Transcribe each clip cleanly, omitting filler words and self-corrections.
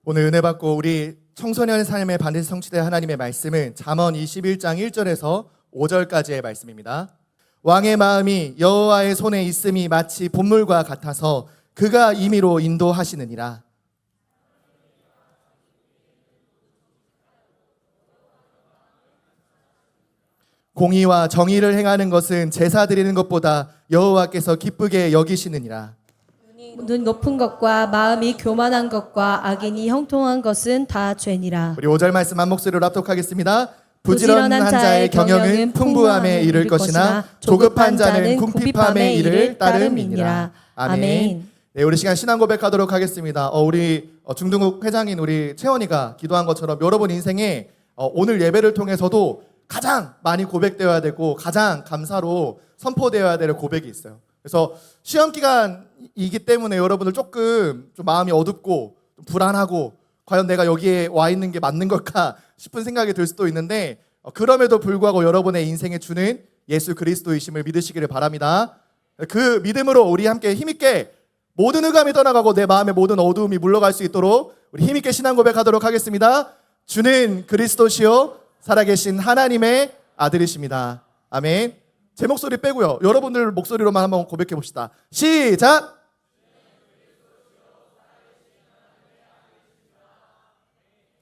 오늘 은혜 받고 우리 청소년 삶의 반드시 성취될 하나님의 말씀은 잠언 21장 1절에서 5절까지의 말씀입니다. 왕의 마음이 여호와의 손에 있음이 마치 봇물과 같아서 그가 임의로 인도하시느니라. 공의와 정의를 행하는 것은 제사 드리는 것보다 여호와께서 기쁘게 여기시느니라. 눈 높은 것과 마음이 교만한 것과 악인이 형통한 것은 다 죄니라. 우리 5절 말씀 한 목소리로 합독하겠습니다. 부지런한 자의 경영은 풍부함에 이를 것이나 조급한 자는 궁핍함에 이를 따름이니라. 아멘. 네, 우리 시간 신앙 고백하도록 하겠습니다. 우리 중등국 회장인 우리 채원이가 기도한 것처럼 여러분 인생에 오늘 예배를 통해서도 가장 많이 고백되어야 되고 가장 감사로 선포되어야 될 고백이 있어요. 그래서 시험 기간이기 때문에 여러분들 조금 좀 마음이 어둡고 좀 불안하고 과연 내가 여기에 와 있는 게 맞는 걸까 싶은 생각이 들 수도 있는데 그럼에도 불구하고 여러분의 인생에 주는 예수 그리스도이심을 믿으시기를 바랍니다. 그 믿음으로 우리 함께 힘있게 모든 흑암이 떠나가고 내 마음의 모든 어두움이 물러갈 수 있도록 우리 힘있게 신앙 고백하도록 하겠습니다. 주는 그리스도시요 살아계신 하나님의 아들이십니다. 아멘. 제 목소리 빼고요. 여러분들 목소리로만 한번 고백해 봅시다. 시작!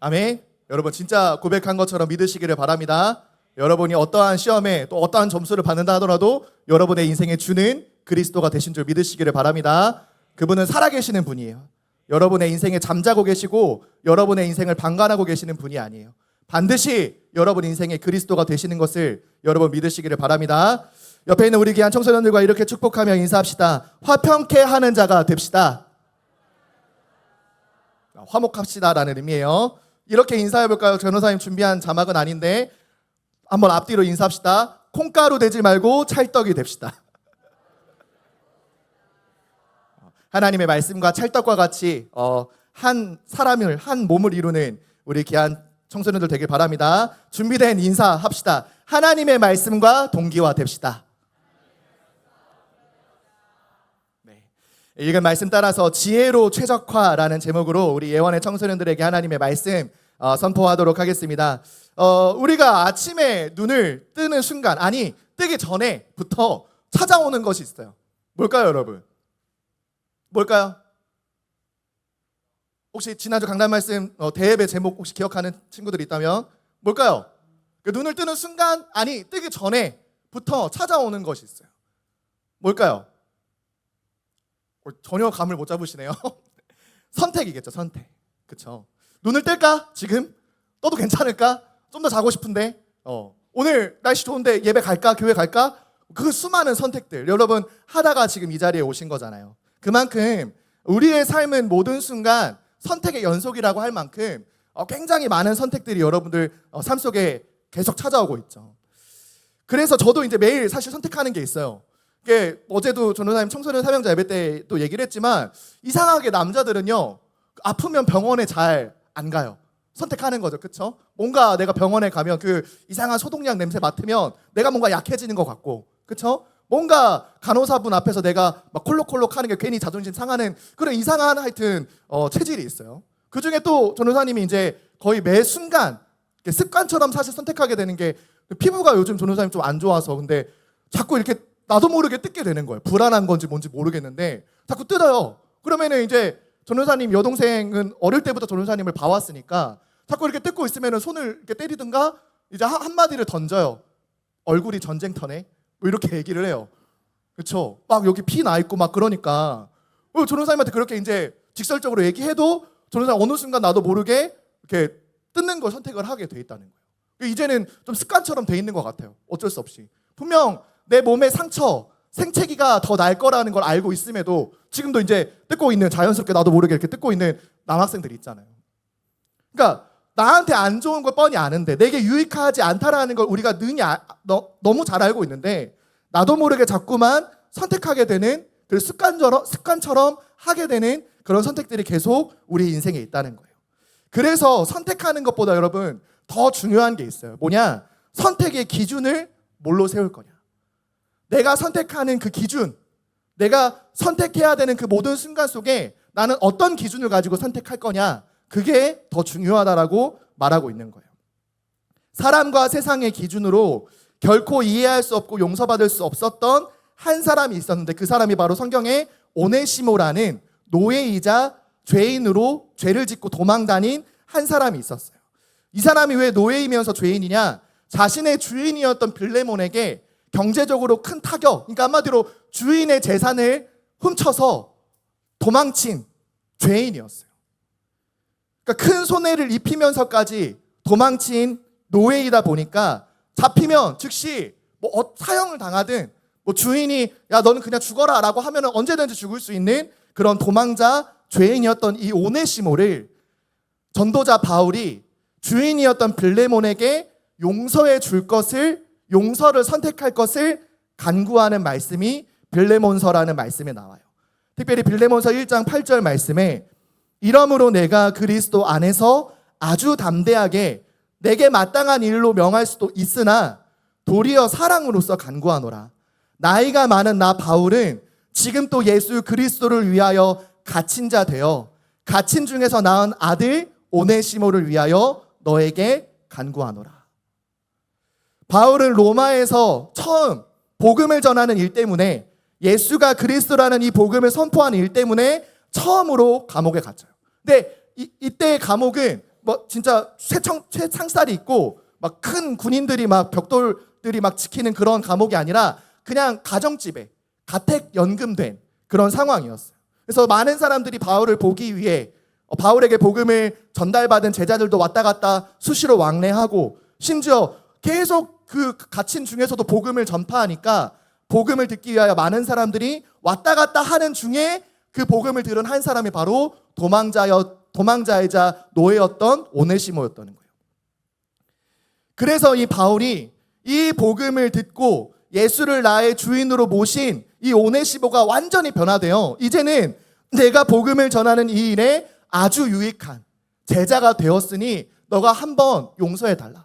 아멘. 여러분 진짜 고백한 것처럼 믿으시기를 바랍니다. 여러분이 어떠한 시험에 또 어떠한 점수를 받는다 하더라도 여러분의 인생에 주는 그리스도가 되신 줄 믿으시기를 바랍니다. 그분은 살아계시는 분이에요. 여러분의 인생에 잠자고 계시고 여러분의 인생을 방관하고 계시는 분이 아니에요. 반드시 여러분 인생에 그리스도가 되시는 것을 여러분 믿으시기를 바랍니다. 옆에 있는 우리 귀한 청소년들과 이렇게 축복하며 인사합시다. 화평케 하는 자가 됩시다. 화목합시다라는 의미예요. 이렇게 인사해볼까요? 변호사님 준비한 자막은 아닌데 한번 앞뒤로 인사합시다. 콩가루 되지 말고 찰떡이 됩시다. 하나님의 말씀과 찰떡과 같이 한 사람을 한 몸을 이루는 우리 귀한 청소년들 되길 바랍니다. 준비된 인사합시다. 하나님의 말씀과 동기화 됩시다. 네. 읽은 말씀 따라서 지혜로 최적화라는 제목으로 우리 예원의 청소년들에게 하나님의 말씀 선포하도록 하겠습니다. 우리가 아침에 눈을 뜨는 순간, 아니 뜨기 전에부터 찾아오는 것이 있어요. 뭘까요, 여러분? 뭘까요? 혹시 지난주 강단 말씀 대예배 제목 혹시 기억하는 친구들이 있다면 뭘까요? 그 눈을 뜨는 순간, 아니 뜨기 전에부터 찾아오는 것이 있어요. 뭘까요? 전혀 감을 못 잡으시네요. 선택이겠죠, 선택. 그렇죠. 눈을 뜰까? 지금 떠도 괜찮을까? 좀 더 자고 싶은데 오늘 날씨 좋은데 예배 갈까? 교회 갈까? 그 수많은 선택들 여러분 하다가 지금 이 자리에 오신 거잖아요. 그만큼 우리의 삶은 모든 순간 선택의 연속이라고 할 만큼 굉장히 많은 선택들이 여러분들 삶 속에 계속 찾아오고 있죠. 그래서 저도 이제 매일 사실 선택하는 게 있어요. 이게 어제도 전도사님 청소년 사명자 예배 때 또 얘기를 했지만 이상하게 남자들은요 아프면 병원에 잘 안 가요. 선택하는 거죠, 그렇죠? 뭔가 내가 병원에 가면 그 이상한 소독약 냄새 맡으면 내가 뭔가 약해지는 것 같고, 그렇죠? 뭔가 간호사분 앞에서 내가 막 콜록콜록 하는 게 괜히 자존심 상하는 그런 이상한 하여튼 체질이 있어요. 그 중에 또 전도사님이 이제 거의 매 순간 습관처럼 사실 선택하게 되는 게 피부가 요즘 전도사님 좀 안 좋아서 근데 자꾸 이렇게 나도 모르게 뜯게 되는 거예요. 불안한 건지 뭔지 모르겠는데 자꾸 뜯어요. 그러면은 이제 전도사님 여동생은 어릴 때부터 전도사님을 봐왔으니까 자꾸 이렇게 뜯고 있으면은 손을 이렇게 때리든가 이제 한마디를 던져요. 얼굴이 전쟁터네. 뭐 이렇게 얘기를 해요. 그렇죠? 막 여기 피 나 있고 막 그러니까 전도사님한테 그렇게 이제 직설적으로 얘기해도 전도사님 어느 순간 나도 모르게 이렇게 뜯는 걸 선택을 하게 돼 있다는 거예요. 이제는 좀 습관처럼 돼 있는 것 같아요. 어쩔 수 없이. 분명 내 몸의 상처, 생채기가 더 날 거라는 걸 알고 있음에도 지금도 이제 뜯고 있는 자연스럽게 나도 모르게 이렇게 뜯고 있는 남학생들이 있잖아요. 그러니까 나한테 안 좋은 걸 뻔히 아는데 내게 유익하지 않다라는 걸 우리가 능히 너무 잘 알고 있는데 나도 모르게 자꾸만 선택하게 되는 그 습관처럼 하게 되는 그런 선택들이 계속 우리 인생에 있다는 거예요. 그래서 선택하는 것보다 여러분 더 중요한 게 있어요. 뭐냐? 선택의 기준을 뭘로 세울 거냐? 내가 선택하는 그 기준, 내가 선택해야 되는 그 모든 순간 속에 나는 어떤 기준을 가지고 선택할 거냐? 그게 더 중요하다라고 말하고 있는 거예요. 사람과 세상의 기준으로 결코 이해할 수 없고 용서받을 수 없었던 한 사람이 있었는데 그 사람이 바로 성경에 오네시모라는 노예이자 죄인으로 죄를 짓고 도망다닌 한 사람이 있었어요. 이 사람이 왜 노예이면서 죄인이냐? 자신의 주인이었던 빌레몬에게 경제적으로 큰 타격, 그러니까 한마디로 주인의 재산을 훔쳐서 도망친 죄인이었어요. 그러니까 큰 손해를 입히면서까지 도망친 노예이다 보니까 잡히면 즉시 뭐 사형을 당하든 뭐 주인이 야 너는 그냥 죽어라 라고 하면 언제든지 죽을 수 있는 그런 도망자 죄인이었던 이 오네시모를 전도자 바울이 주인이었던 빌레몬에게 용서해 줄 것을, 용서를 선택할 것을 간구하는 말씀이 빌레몬서라는 말씀에 나와요. 특별히 빌레몬서 1장 8절 말씀에 이러므로 내가 그리스도 안에서 아주 담대하게 내게 마땅한 일로 명할 수도 있으나 도리어 사랑으로서 간구하노라. 나이가 많은 나 바울은 지금 또 예수 그리스도를 위하여 갇힌 자 되어 갇힌 중에서 낳은 아들 오네시모를 위하여 너에게 간구하노라. 바울은 로마에서 처음 복음을 전하는 일 때문에, 예수가 그리스도라는 이 복음을 선포하는 일 때문에 처음으로 감옥에 갇혀요. 근데 이때의 감옥은 뭐 진짜 쇠창살이 있고 막 큰 군인들이 막 벽돌들이 막 지키는 그런 감옥이 아니라 그냥 가정집에 가택 연금된 그런 상황이었어요. 그래서 많은 사람들이 바울을 보기 위해 바울에게 복음을 전달받은 제자들도 왔다 갔다 수시로 왕래하고, 심지어 계속 그 갇힌 중에서도 복음을 전파하니까 복음을 듣기 위하여 많은 사람들이 왔다 갔다 하는 중에 그 복음을 들은 한 사람이 바로 도망자이자 노예였던 오네시모였다는 거예요. 그래서 이 바울이 이 복음을 듣고 예수를 나의 주인으로 모신 이 오네시모가 완전히 변화되어 이제는 내가 복음을 전하는 이 일에 아주 유익한 제자가 되었으니 너가 한번 용서해달라.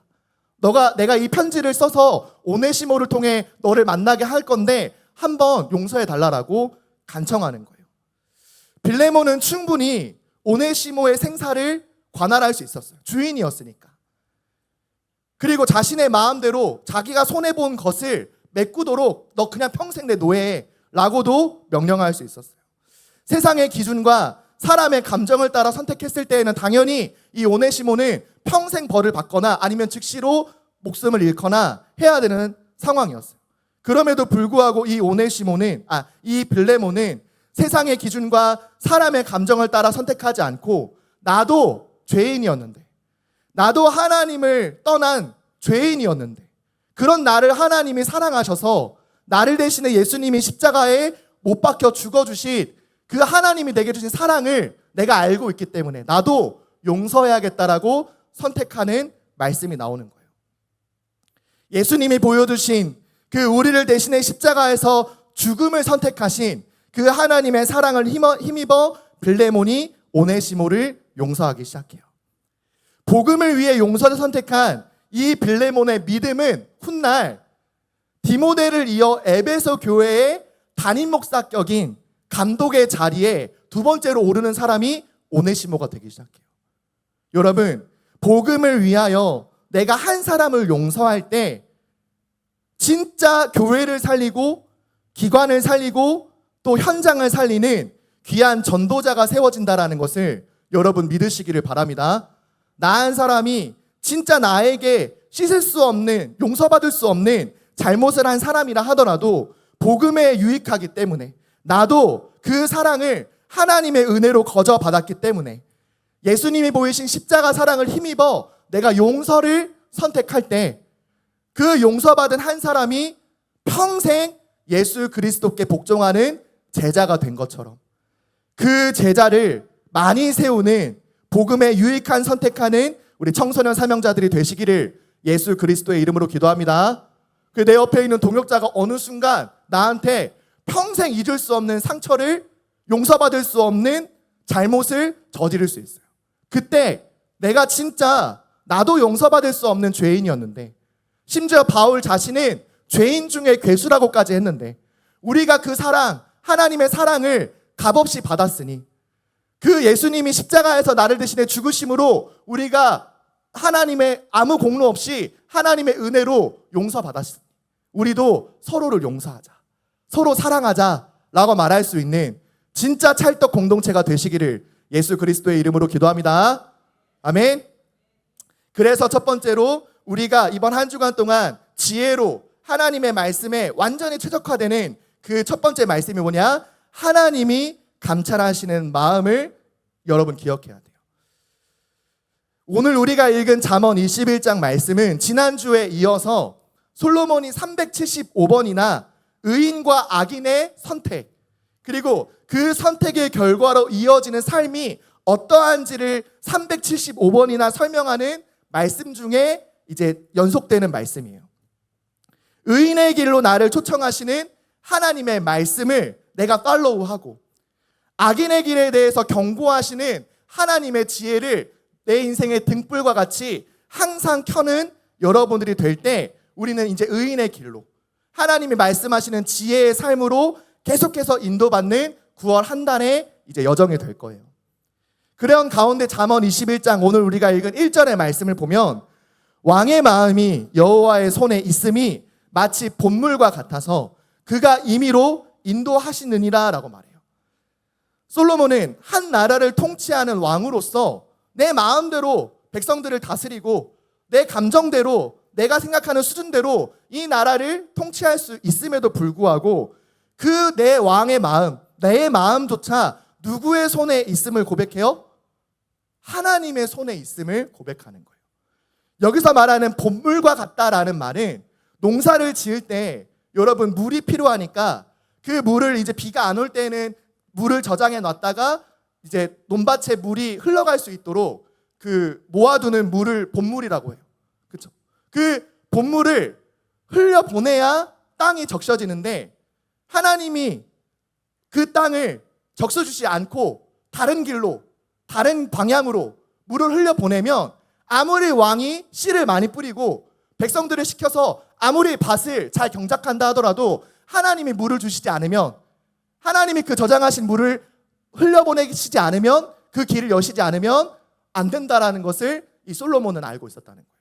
내가 이 편지를 써서 오네시모를 통해 너를 만나게 할 건데 한번 용서해달라고 간청하는 거예요. 빌레몬은 충분히 오네시모의 생사를 관할할 수 있었어요. 주인이었으니까. 그리고 자신의 마음대로 자기가 손해본 것을 메꾸도록 너 그냥 평생 내 노예해 라고도 명령할 수 있었어요. 세상의 기준과 사람의 감정을 따라 선택했을 때에는 당연히 이 오네시모는 평생 벌을 받거나 아니면 즉시로 목숨을 잃거나 해야 되는 상황이었어요. 그럼에도 불구하고 이 빌레몬은 세상의 기준과 사람의 감정을 따라 선택하지 않고 나도 죄인이었는데, 나도 하나님을 떠난 죄인이었는데 그런 나를 하나님이 사랑하셔서 나를 대신해 예수님이 십자가에 못 박혀 죽어주신 그 하나님이 내게 주신 사랑을 내가 알고 있기 때문에 나도 용서해야겠다라고 선택하는 말씀이 나오는 거예요. 예수님이 보여주신 그 우리를 대신해 십자가에서 죽음을 선택하신 그 하나님의 사랑을 힘입어 빌레몬이 오네시모를 용서하기 시작해요. 복음을 위해 용서를 선택한 이 빌레몬의 믿음은 훗날 디모데를 이어 에베소 교회의 담임 목사격인 감독의 자리에 두 번째로 오르는 사람이 오네시모가 되기 시작해요. 여러분, 복음을 위하여 내가 한 사람을 용서할 때 진짜 교회를 살리고 기관을 살리고 또 현장을 살리는 귀한 전도자가 세워진다라는 것을 여러분 믿으시기를 바랍니다. 나 한 사람이 진짜 나에게 씻을 수 없는, 용서받을 수 없는 잘못을 한 사람이라 하더라도 복음에 유익하기 때문에, 나도 그 사랑을 하나님의 은혜로 거저 받았기 때문에 예수님이 보이신 십자가 사랑을 힘입어 내가 용서를 선택할 때 그 용서받은 한 사람이 평생 예수 그리스도께 복종하는 제자가 된 것처럼 그 제자를 많이 세우는 복음에 유익한 선택하는 우리 청소년 사명자들이 되시기를 예수 그리스도의 이름으로 기도합니다. 그 내 옆에 있는 동역자가 어느 순간 나한테 평생 잊을 수 없는 상처를, 용서받을 수 없는 잘못을 저지를 수 있어요. 그때 내가 진짜 나도 용서받을 수 없는 죄인이었는데, 심지어 바울 자신은 죄인 중에 괴수라고까지 했는데 우리가 그 사랑, 하나님의 사랑을 값없이 받았으니 그 예수님이 십자가에서 나를 대신해 죽으심으로 우리가 하나님의 아무 공로 없이 하나님의 은혜로 용서받았습니다. 우리도 서로를 용서하자, 서로 사랑하자라고 말할 수 있는 진짜 찰떡 공동체가 되시기를 예수 그리스도의 이름으로 기도합니다. 아멘. 그래서 첫 번째로 우리가 이번 한 주간 동안 지혜로 하나님의 말씀에 완전히 최적화되는 그 첫 번째 말씀이 뭐냐? 하나님이 감찰하시는 마음을 여러분 기억해야 돼요. 오늘 우리가 읽은 잠언 21장 말씀은 지난주에 이어서 솔로몬이 375번이나 의인과 악인의 선택, 그리고 그 선택의 결과로 이어지는 삶이 어떠한지를 375번이나 설명하는 말씀 중에 이제 연속되는 말씀이에요. 의인의 길로 나를 초청하시는 하나님의 말씀을 내가 팔로우하고, 악인의 길에 대해서 경고하시는 하나님의 지혜를 내 인생의 등불과 같이 항상 켜는 여러분들이 될 때 우리는 이제 의인의 길로 하나님이 말씀하시는 지혜의 삶으로 계속해서 인도받는 9월 한 달의 이제 여정이 될 거예요. 그런 가운데 잠언 21장 오늘 우리가 읽은 1절의 말씀을 보면 왕의 마음이 여호와의 손에 있음이 마치 봇물과 같아서 그가 임의로 인도하시느니라 라고 말해요. 솔로몬은 한 나라를 통치하는 왕으로서 내 마음대로 백성들을 다스리고 내 감정대로 내가 생각하는 수준대로 이 나라를 통치할 수 있음에도 불구하고 그 내 왕의 마음, 내 마음조차 누구의 손에 있음을 고백해요? 하나님의 손에 있음을 고백하는 거예요. 여기서 말하는 봇물과 같다라는 말은 농사를 지을 때 여러분 물이 필요하니까 그 물을 이제 비가 안 올 때는 물을 저장해 놨다가 이제 논밭에 물이 흘러갈 수 있도록 그 모아두는 물을 봇물이라고 해요. 그렇죠? 그 봇물을 흘려 보내야 땅이 적셔지는데 하나님이 그 땅을 적셔주지 않고 다른 길로, 다른 방향으로 물을 흘려 보내면 아무리 왕이 씨를 많이 뿌리고 백성들을 시켜서 아무리 밭을 잘 경작한다 하더라도 하나님이 물을 주시지 않으면, 하나님이 그 저장하신 물을 흘려보내시지 않으면, 그 길을 여시지 않으면 안 된다라는 것을 이 솔로몬은 알고 있었다는 거예요.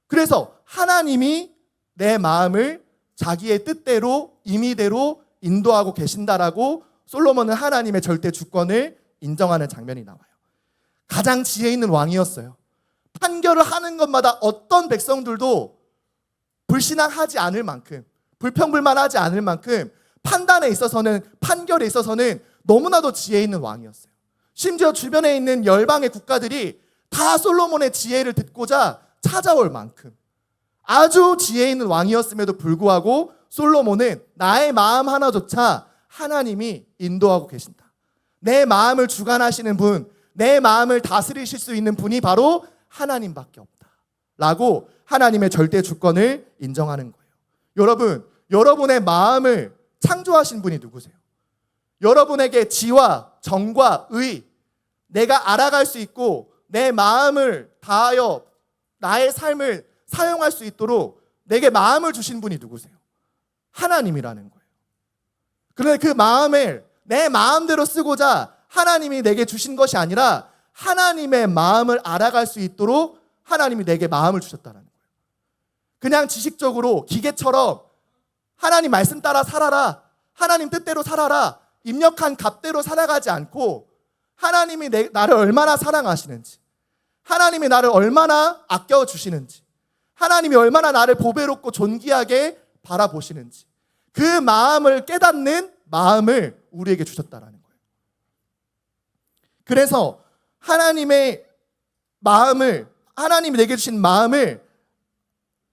그래서 하나님이 내 마음을 자기의 뜻대로 임의대로 인도하고 계신다라고 솔로몬은 하나님의 절대 주권을 인정하는 장면이 나와요. 가장 지혜 있는 왕이었어요. 판결을 하는 것마다 어떤 백성들도 불신앙하지 않을 만큼, 불평불만하지 않을 만큼 판단에 있어서는, 판결에 있어서는 너무나도 지혜 있는 왕이었어요. 심지어 주변에 있는 열방의 국가들이 다 솔로몬의 지혜를 듣고자 찾아올 만큼 아주 지혜 있는 왕이었음에도 불구하고 솔로몬은 나의 마음 하나조차 하나님이 인도하고 계신다. 내 마음을 주관하시는 분, 내 마음을 다스리실 수 있는 분이 바로 하나님밖에 없다 라고 하나님의 절대 주권을 인정하는 거예요. 여러분, 여러분의 마음을 창조하신 분이 누구세요? 여러분에게 지와 정과 의, 내가 알아갈 수 있고 내 마음을 다하여 나의 삶을 사용할 수 있도록 내게 마음을 주신 분이 누구세요? 하나님이라는 거예요. 그런데 그 마음을 내 마음대로 쓰고자 하나님이 내게 주신 것이 아니라 하나님의 마음을 알아갈 수 있도록 하나님이 내게 마음을 주셨다는 거예요. 그냥 지식적으로 기계처럼 하나님 말씀 따라 살아라, 하나님 뜻대로 살아라, 입력한 값대로 살아가지 않고 하나님이 나를 얼마나 사랑하시는지, 하나님이 나를 얼마나 아껴주시는지, 하나님이 얼마나 나를 보배롭고 존귀하게 바라보시는지 그 마음을 깨닫는 마음을 우리에게 주셨다라는 거예요. 그래서 하나님의 마음을, 하나님이 내게 주신 마음을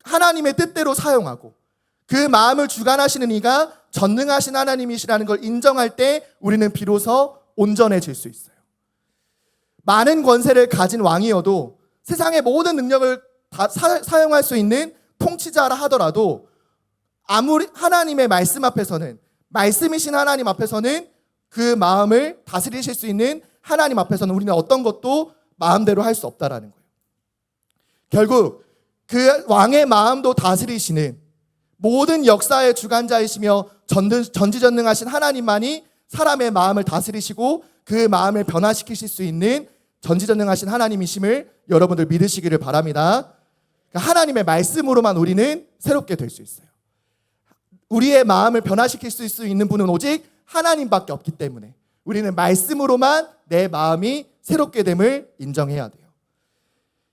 하나님의 뜻대로 사용하고 그 마음을 주관하시는 이가 전능하신 하나님이시라는 걸 인정할 때 우리는 비로소 온전해질 수 있어요. 많은 권세를 가진 왕이어도 세상의 모든 능력을 다 사용할 수 있는 통치자라 하더라도 아무리 하나님의 말씀 앞에서는, 말씀이신 하나님 앞에서는, 그 마음을 다스리실 수 있는 하나님 앞에서는 우리는 어떤 것도 마음대로 할 수 없다라는 거예요. 결국 그 왕의 마음도 다스리시는 모든 역사의 주관자이시며 전지전능하신 하나님만이 사람의 마음을 다스리시고 그 마음을 변화시키실 수 있는 전지전능하신 하나님이심을 여러분들 믿으시기를 바랍니다. 그러니까 하나님의 말씀으로만 우리는 새롭게 될 수 있어요. 우리의 마음을 변화시킬 수 있는 분은 오직 하나님밖에 없기 때문에 우리는 말씀으로만 내 마음이 새롭게 됨을 인정해야 돼요.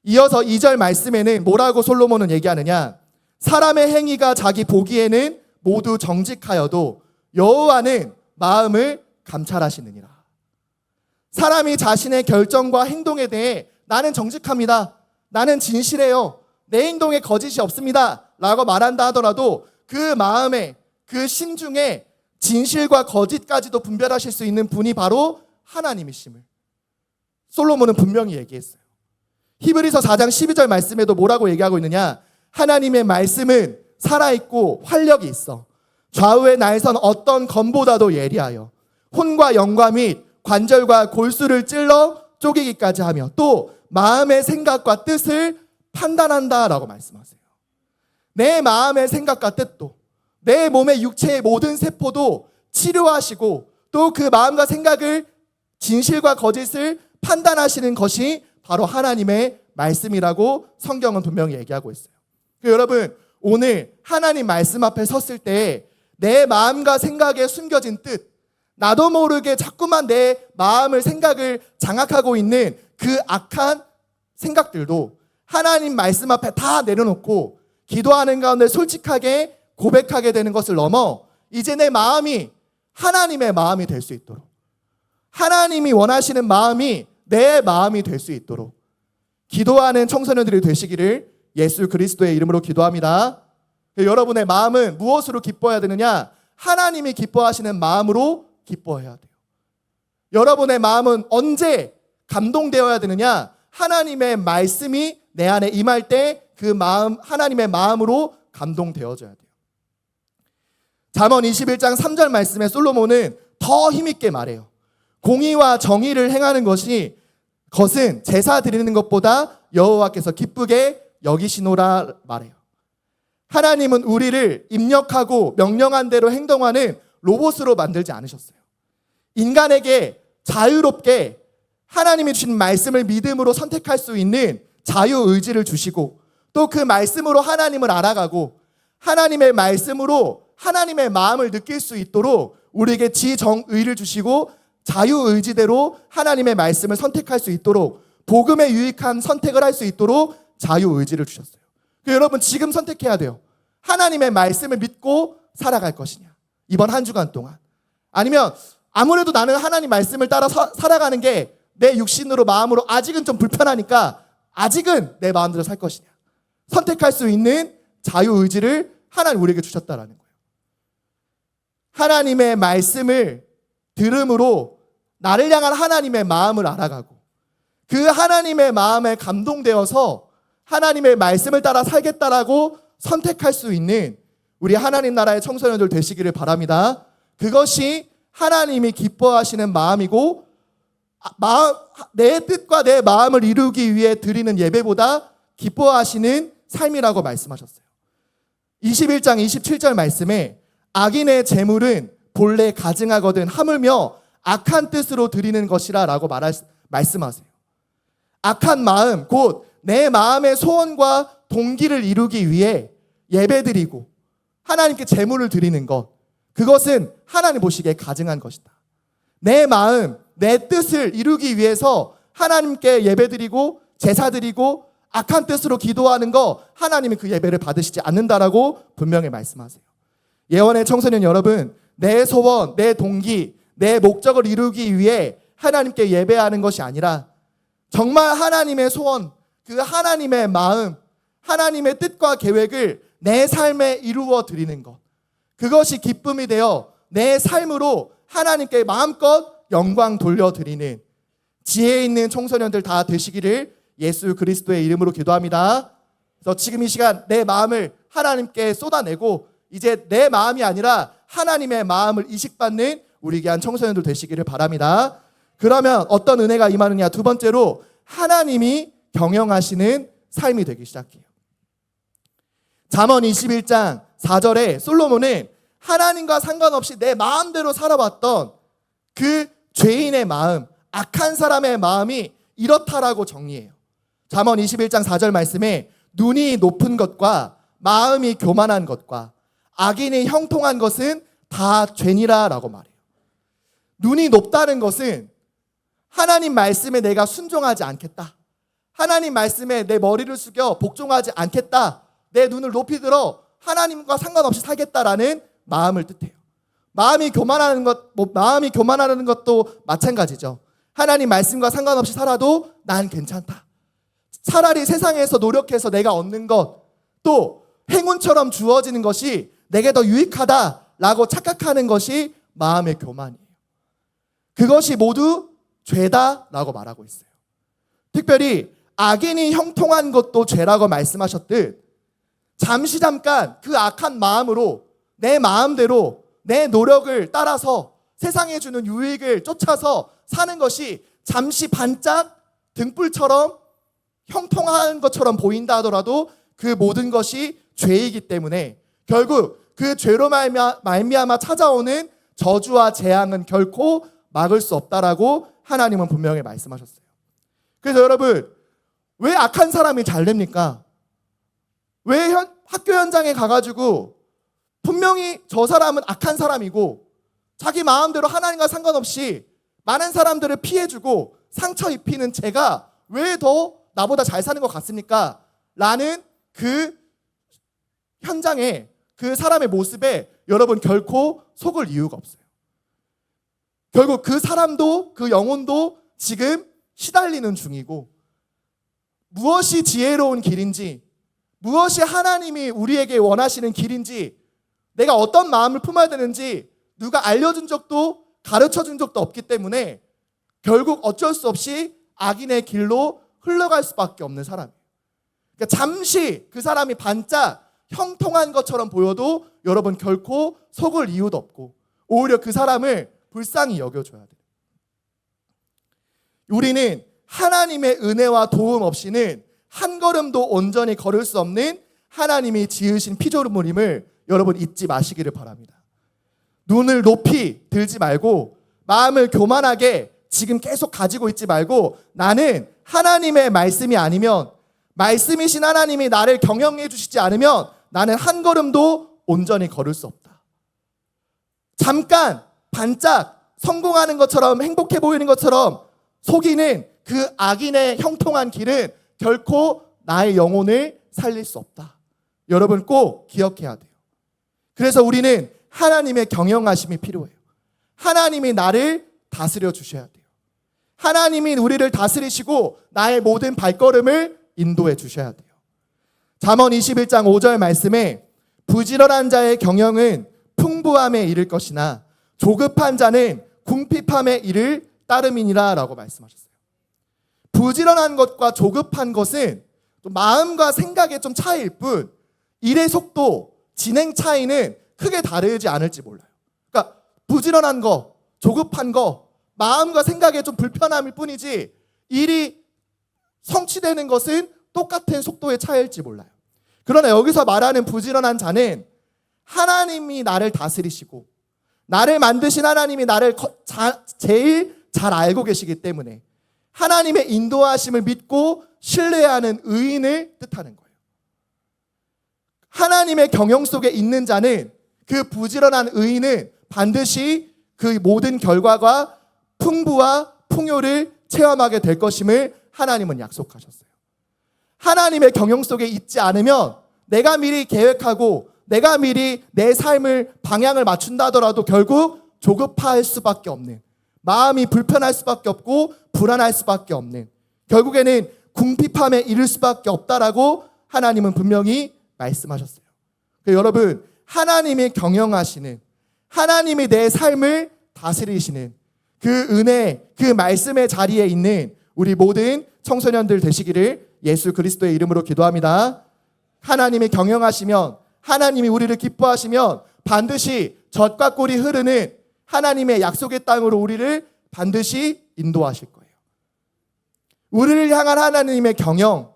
이어서 2절 말씀에는 뭐라고 솔로몬은 얘기하느냐? 사람의 행위가 자기 보기에는 모두 정직하여도 여호와는 마음을 감찰하시느니라. 사람이 자신의 결정과 행동에 대해 나는 정직합니다, 나는 진실해요, 내 행동에 거짓이 없습니다 라고 말한다 하더라도 그 마음에, 그 심중에 진실과 거짓까지도 분별하실 수 있는 분이 바로 하나님이심을 솔로몬은 분명히 얘기했어요. 히브리서 4장 12절 말씀에도 뭐라고 얘기하고 있느냐? 하나님의 말씀은 살아있고 활력이 있어 좌우의 날선 어떤 검보다도 예리하여 혼과 영과 및 관절과 골수를 찔러 쪼개기까지 하며 또 마음의 생각과 뜻을 판단한다 라고 말씀하세요. 내 마음의 생각과 뜻도 내 몸의 육체의 모든 세포도 치료하시고 또 그 마음과 생각을 진실과 거짓을 판단하시는 것이 바로 하나님의 말씀이라고 성경은 분명히 얘기하고 있어요. 여러분, 오늘 하나님 말씀 앞에 섰을 때 내 마음과 생각에 숨겨진 뜻, 나도 모르게 자꾸만 내 마음을, 생각을 장악하고 있는 그 악한 생각들도 하나님 말씀 앞에 다 내려놓고 기도하는 가운데 솔직하게 고백하게 되는 것을 넘어 이제 내 마음이 하나님의 마음이 될 수 있도록, 하나님이 원하시는 마음이 내 마음이 될 수 있도록 기도하는 청소년들이 되시기를 예수 그리스도의 이름으로 기도합니다. 여러분의 마음은 무엇으로 기뻐해야 되느냐? 하나님이 기뻐하시는 마음으로 기뻐해야 돼요. 여러분의 마음은 언제 감동되어야 되느냐? 하나님의 말씀이 내 안에 임할 때 그 마음, 하나님의 마음으로 감동되어져야 돼요. 잠언 21장 3절 말씀에 솔로몬은 더 힘있게 말해요. 공의와 정의를 행하는 것은 제사 드리는 것보다 여호와께서 기쁘게 여기시노라 말해요. 하나님은 우리를 입력하고 명령한 대로 행동하는 로봇으로 만들지 않으셨어요. 인간에게 자유롭게 하나님이 주신 말씀을 믿음으로 선택할 수 있는 자유의지를 주시고 또 그 말씀으로 하나님을 알아가고 하나님의 말씀으로 하나님의 마음을 느낄 수 있도록 우리에게 지정의를 주시고 자유의지대로 하나님의 말씀을 선택할 수 있도록 복음에 유익한 선택을 할 수 있도록 자유의지를 주셨어요. 여러분, 지금 선택해야 돼요. 하나님의 말씀을 믿고 살아갈 것이냐, 이번 한 주간 동안. 아니면 아무래도 나는 하나님 말씀을 따라 살아가는 게 내 육신으로 마음으로 아직은 좀 불편하니까 아직은 내 마음대로 살 것이냐. 선택할 수 있는 자유의지를 하나님 우리에게 주셨다라는 거예요. 하나님의 말씀을 들음으로 나를 향한 하나님의 마음을 알아가고 그 하나님의 마음에 감동되어서 하나님의 말씀을 따라 살겠다라고 선택할 수 있는 우리 하나님 나라의 청소년들 되시기를 바랍니다. 그것이 하나님이 기뻐하시는 마음이고 내 뜻과 내 마음을 이루기 위해 드리는 예배보다 기뻐하시는 삶이라고 말씀하셨어요. 21장 27절 말씀에 악인의 재물은 본래 가증하거든 하물며 악한 뜻으로 드리는 것이라 라고 말씀하세요. 악한 마음, 곧 내 마음의 소원과 동기를 이루기 위해 예배드리고 하나님께 재물을 드리는 것, 그것은 하나님 보시기에 가증한 것이다. 내 마음, 내 뜻을 이루기 위해서 하나님께 예배드리고 제사드리고 악한 뜻으로 기도하는 거 하나님이 그 예배를 받으시지 않는다라고 분명히 말씀하세요. 예언의 청소년 여러분, 내 소원, 내 동기, 내 목적을 이루기 위해 하나님께 예배하는 것이 아니라 정말 하나님의 소원, 그 하나님의 마음, 하나님의 뜻과 계획을 내 삶에 이루어 드리는 것, 그것이 기쁨이 되어 내 삶으로 하나님께 마음껏 영광 돌려드리는 지혜 있는 청소년들 다 되시기를 예수 그리스도의 이름으로 기도합니다. 그래서 지금 이 시간 내 마음을 하나님께 쏟아내고 이제 내 마음이 아니라 하나님의 마음을 이식받는 우리 귀한 청소년들 되시기를 바랍니다. 그러면 어떤 은혜가 임하느냐? 두 번째로 하나님이 경영하시는 삶이 되기 시작해요. 잠언 21장 4절에 솔로몬은 하나님과 상관없이 내 마음대로 살아왔던 그 죄인의 마음, 악한 사람의 마음이 이렇다라고 정리해요. 잠언 21장 4절 말씀에 눈이 높은 것과 마음이 교만한 것과 악인이 형통한 것은 다 죄니라 라고 말해요. 눈이 높다는 것은 하나님 말씀에 내가 순종하지 않겠다, 하나님 말씀에 내 머리를 숙여 복종하지 않겠다, 내 눈을 높이 들어 하나님과 상관없이 살겠다라는 마음을 뜻해요. 마음이 교만하는 것도 마찬가지죠. 하나님 말씀과 상관없이 살아도 난 괜찮다, 차라리 세상에서 노력해서 내가 얻는 것, 또 행운처럼 주어지는 것이 내게 더 유익하다라고 착각하는 것이 마음의 교만이에요. 그것이 모두 죄다라고 말하고 있어요. 특별히 악인이 형통한 것도 죄라고 말씀하셨듯 잠깐 그 악한 마음으로 내 마음대로 내 노력을 따라서 세상에 주는 유익을 쫓아서 사는 것이 잠시 반짝 등불처럼 형통한 것처럼 보인다 하더라도 그 모든 것이 죄이기 때문에 결국 그 죄로 말미암아 찾아오는 저주와 재앙은 결코 막을 수 없다라고 하나님은 분명히 말씀하셨어요. 그래서 여러분, 왜 악한 사람이 잘 됩니까? 왜 학교 현장에 가가지고 분명히 저 사람은 악한 사람이고 자기 마음대로 하나님과 상관없이 많은 사람들을 피해주고 상처 입히는 제가 왜 더 나보다 잘 사는 것 같습니까? 라는 그 현장에 그 사람의 모습에 여러분 결코 속을 이유가 없어요. 결국 그 사람도 그 영혼도 지금 시달리는 중이고 무엇이 지혜로운 길인지, 무엇이 하나님이 우리에게 원하시는 길인지, 내가 어떤 마음을 품어야 되는지 누가 알려준 적도 가르쳐준 적도 없기 때문에 결국 어쩔 수 없이 악인의 길로 흘러갈 수밖에 없는 사람이에요. 그러니까 잠시 그 사람이 반짝 형통한 것처럼 보여도 여러분 결코 속을 이유도 없고 오히려 그 사람을 불쌍히 여겨줘야 돼요. 우리는 하나님의 은혜와 도움 없이는 한 걸음도 온전히 걸을 수 없는 하나님이 지으신 피조물임을 여러분 잊지 마시기를 바랍니다. 눈을 높이 들지 말고 마음을 교만하게 지금 계속 가지고 있지 말고 나는 하나님의 말씀이 아니면, 말씀이신 하나님이 나를 경영해 주시지 않으면 나는 한 걸음도 온전히 걸을 수 없다. 잠깐 반짝 성공하는 것처럼 행복해 보이는 것처럼 속이는 그 악인의 형통한 길은 결코 나의 영혼을 살릴 수 없다. 여러분 꼭 기억해야 돼요. 그래서 우리는 하나님의 경영하심이 필요해요. 하나님이 나를 다스려 주셔야 돼요. 하나님이 우리를 다스리시고 나의 모든 발걸음을 인도해 주셔야 돼요. 잠언 21장 5절 말씀에 부지런한 자의 경영은 풍부함에 이를 것이나 조급한 자는 궁핍함에 이를 따름이니라 라고 말씀하셨어요. 부지런한 것과 조급한 것은 마음과 생각의 좀 차이일 뿐 일의 속도, 진행 차이는 크게 다르지 않을지 몰라요. 그러니까 부지런한 거, 조급한 거, 마음과 생각에 좀 불편함일 뿐이지 일이 성취되는 것은 똑같은 속도의 차이일지 몰라요. 그러나 여기서 말하는 부지런한 자는 하나님이 나를 다스리시고 나를 만드신 하나님이 나를 제일 잘 알고 계시기 때문에 하나님의 인도하심을 믿고 신뢰하는 의인을 뜻하는 거예요. 하나님의 경영 속에 있는 자는, 그 부지런한 의인은 반드시 그 모든 결과가 풍부와 풍요를 체험하게 될 것임을 하나님은 약속하셨어요. 하나님의 경영 속에 있지 않으면 내가 미리 계획하고 내가 미리 내 삶을 방향을 맞춘다 하더라도 결국 조급할 수밖에 없는, 마음이 불편할 수밖에 없고 불안할 수밖에 없는, 결국에는 궁핍함에 이를 수밖에 없다라고 하나님은 분명히 말씀하셨어요. 여러분, 하나님이 경영하시는, 하나님이 내 삶을 다스리시는 그 은혜, 그 말씀의 자리에 있는 우리 모든 청소년들 되시기를 예수 그리스도의 이름으로 기도합니다. 하나님이 경영하시면, 하나님이 우리를 기뻐하시면 반드시 젖과 꿀이 흐르는 하나님의 약속의 땅으로 우리를 반드시 인도하실 거예요. 우리를 향한 하나님의 경영,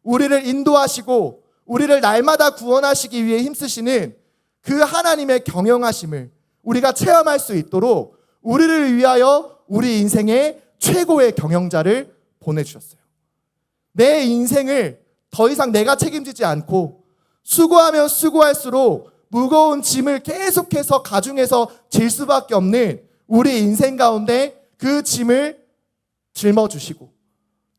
우리를 인도하시고 우리를 날마다 구원하시기 위해 힘쓰시는 그 하나님의 경영하심을 우리가 체험할 수 있도록 우리를 위하여 우리 인생의 최고의 경영자를 보내주셨어요. 내 인생을 더 이상 내가 책임지지 않고 수고하면 수고할수록 무거운 짐을 계속해서 가중해서 질 수밖에 없는 우리 인생 가운데 그 짐을 짊어주시고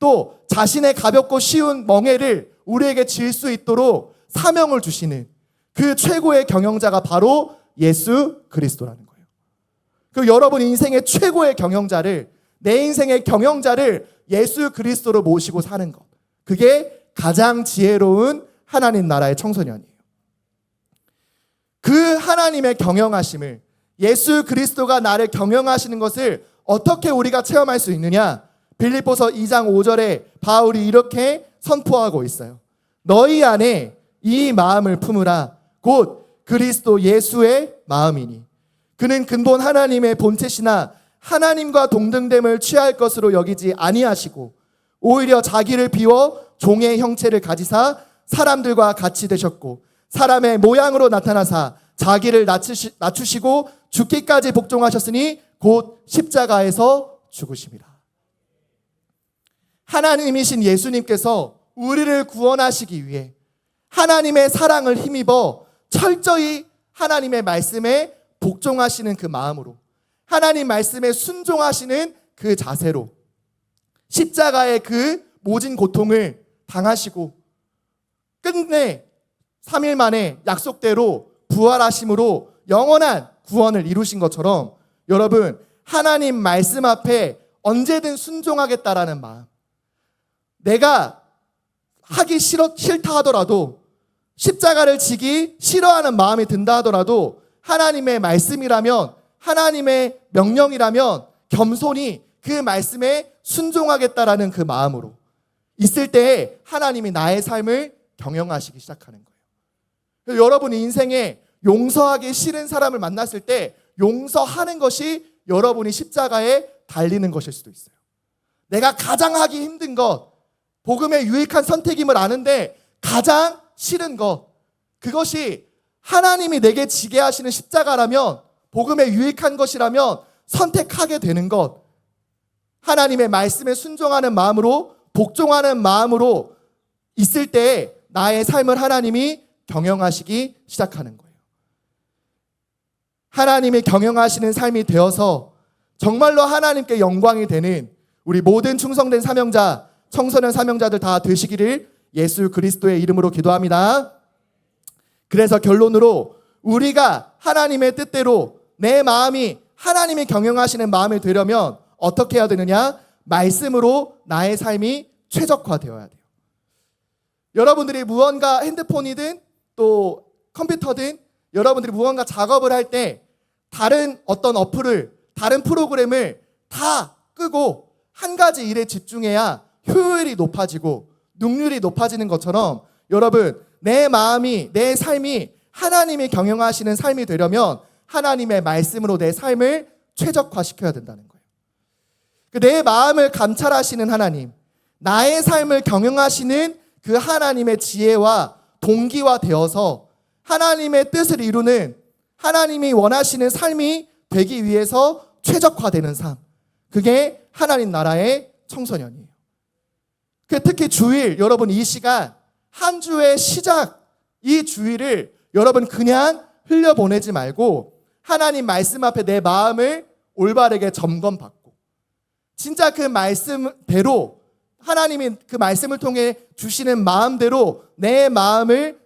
또 자신의 가볍고 쉬운 멍에를 우리에게 질 수 있도록 사명을 주시는 그 최고의 경영자가 바로 예수 그리스도라는 거예요. 그 여러분 인생의 최고의 경영자를, 내 인생의 경영자를 예수 그리스도로 모시고 사는 것, 그게 가장 지혜로운 하나님 나라의 청소년이에요. 그 하나님의 경영하심을, 예수 그리스도가 나를 경영하시는 것을 어떻게 우리가 체험할 수 있느냐? 빌립보서 2장 5절에 바울이 이렇게 선포하고 있어요. 너희 안에 이 마음을 품으라. 곧 그리스도 예수의 마음이니 그는 근본 하나님의 본체시나 하나님과 동등됨을 취할 것으로 여기지 아니하시고 오히려 자기를 비워 종의 형체를 가지사 사람들과 같이 되셨고 사람의 모양으로 나타나사 자기를 낮추시고 죽기까지 복종하셨으니 곧 십자가에서 죽으심이라. 하나님이신 예수님께서 우리를 구원하시기 위해 하나님의 사랑을 힘입어 철저히 하나님의 말씀에 복종하시는 그 마음으로, 하나님 말씀에 순종하시는 그 자세로 십자가의 그 모진 고통을 당하시고 끝내 3일 만에 약속대로 부활하심으로 영원한 구원을 이루신 것처럼 여러분 하나님 말씀 앞에 언제든 순종하겠다라는 마음, 내가 하기 싫다 하더라도 십자가를 지기 싫어하는 마음이 든다 하더라도 하나님의 말씀이라면, 하나님의 명령이라면 겸손히 그 말씀에 순종하겠다라는 그 마음으로 있을 때에 하나님이 나의 삶을 경영하시기 시작하는 거예요. 여러분 인생에 용서하기 싫은 사람을 만났을 때 용서하는 것이 여러분이 십자가에 달리는 것일 수도 있어요. 내가 가장 하기 힘든 것, 복음의 유익한 선택임을 아는데 가장 싫은 것, 그것이 하나님이 내게 지게 하시는 십자가라면, 복음의 유익한 것이라면 선택하게 되는 것, 하나님의 말씀에 순종하는 마음으로, 복종하는 마음으로 있을 때 나의 삶을 하나님이 경영하시기 시작하는 거예요. 하나님이 경영하시는 삶이 되어서 정말로 하나님께 영광이 되는 우리 모든 충성된 사명자, 청소년 사명자들 다 되시기를 예수 그리스도의 이름으로 기도합니다. 그래서 결론으로 우리가 하나님의 뜻대로 내 마음이 하나님이 경영하시는 마음이 되려면 어떻게 해야 되느냐? 말씀으로 나의 삶이 최적화되어야 돼요. 여러분들이 무언가 핸드폰이든 또 컴퓨터든 여러분들이 무언가 작업을 할 때 다른 어떤 어플을, 다른 프로그램을 다 끄고 한 가지 일에 집중해야 효율이 높아지고 능률이 높아지는 것처럼 여러분 내 마음이, 내 삶이 하나님이 경영하시는 삶이 되려면 하나님의 말씀으로 내 삶을 최적화시켜야 된다는 거예요. 내 마음을 감찰하시는 하나님, 나의 삶을 경영하시는 그 하나님의 지혜와 동기화 되어서 하나님의 뜻을 이루는, 하나님이 원하시는 삶이 되기 위해서 최적화되는 삶, 그게 하나님 나라의 청소년이에요. 특히 주일, 여러분 이 시간 한 주의 시작, 이 주일을 여러분 그냥 흘려보내지 말고 하나님 말씀 앞에 내 마음을 올바르게 점검받고 진짜 그 말씀대로, 하나님이 그 말씀을 통해 주시는 마음대로 내 마음을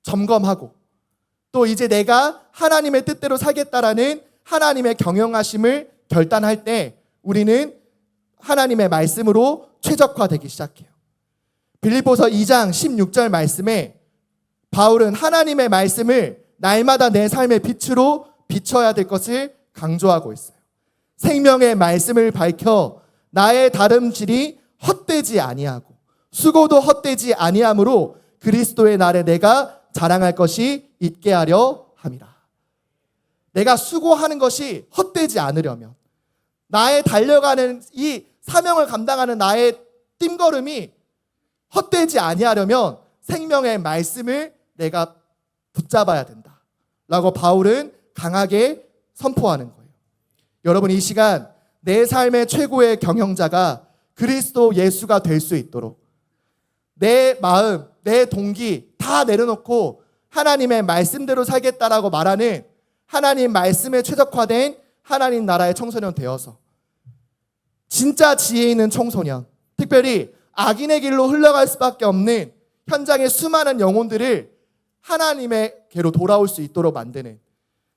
점검하고 또 이제 내가 하나님의 뜻대로 살겠다라는 하나님의 경영하심을 결단할 때 우리는 하나님의 말씀으로 최적화되기 시작해요. 빌립보서 2장 16절 말씀에 바울은 하나님의 말씀을 날마다 내 삶의 빛으로 비춰야 될 것을 강조하고 있어요. 생명의 말씀을 밝혀 나의 다름질이 헛되지 아니하고 수고도 헛되지 아니하므로 그리스도의 날에 내가 자랑할 것이 있게 하려 함이라. 내가 수고하는 것이 헛되지 않으려면, 나의 달려가는 이 사명을 감당하는 나의 뜀걸음이 헛되지 아니하려면 생명의 말씀을 내가 붙잡아야 된다 라고 바울은 강하게 선포하는 거예요. 여러분, 이 시간 내 삶의 최고의 경영자가 그리스도 예수가 될 수 있도록 내 마음, 내 동기 다 내려놓고 하나님의 말씀대로 살겠다라고 말하는 하나님 말씀에 최적화된 하나님 나라의 청소년 되어서 진짜 지혜 있는 청소년, 특별히 악인의 길로 흘러갈 수밖에 없는 현장의 수많은 영혼들을 하나님의께로 돌아올 수 있도록 만드는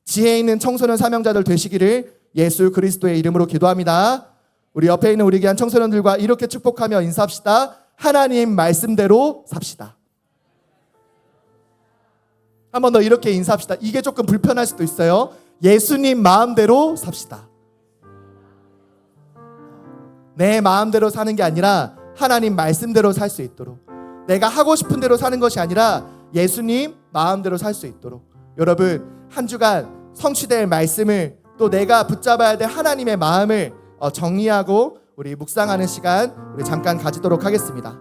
지혜 있는 청소년 사명자들 되시기를 예수 그리스도의 이름으로 기도합니다. 우리 옆에 있는 우리 귀한 청소년들과 이렇게 축복하며 인사합시다. 하나님 말씀대로 삽시다. 한 번 더 이렇게 인사합시다. 이게 조금 불편할 수도 있어요. 예수님 마음대로 삽시다. 내 마음대로 사는 게 아니라 하나님 말씀대로 살 수 있도록, 내가 하고 싶은 대로 사는 것이 아니라 예수님 마음대로 살 수 있도록, 여러분 한 주간 성취될 말씀을 또 내가 붙잡아야 될 하나님의 마음을 정리하고 우리 묵상하는 시간 우리 잠깐 가지도록 하겠습니다.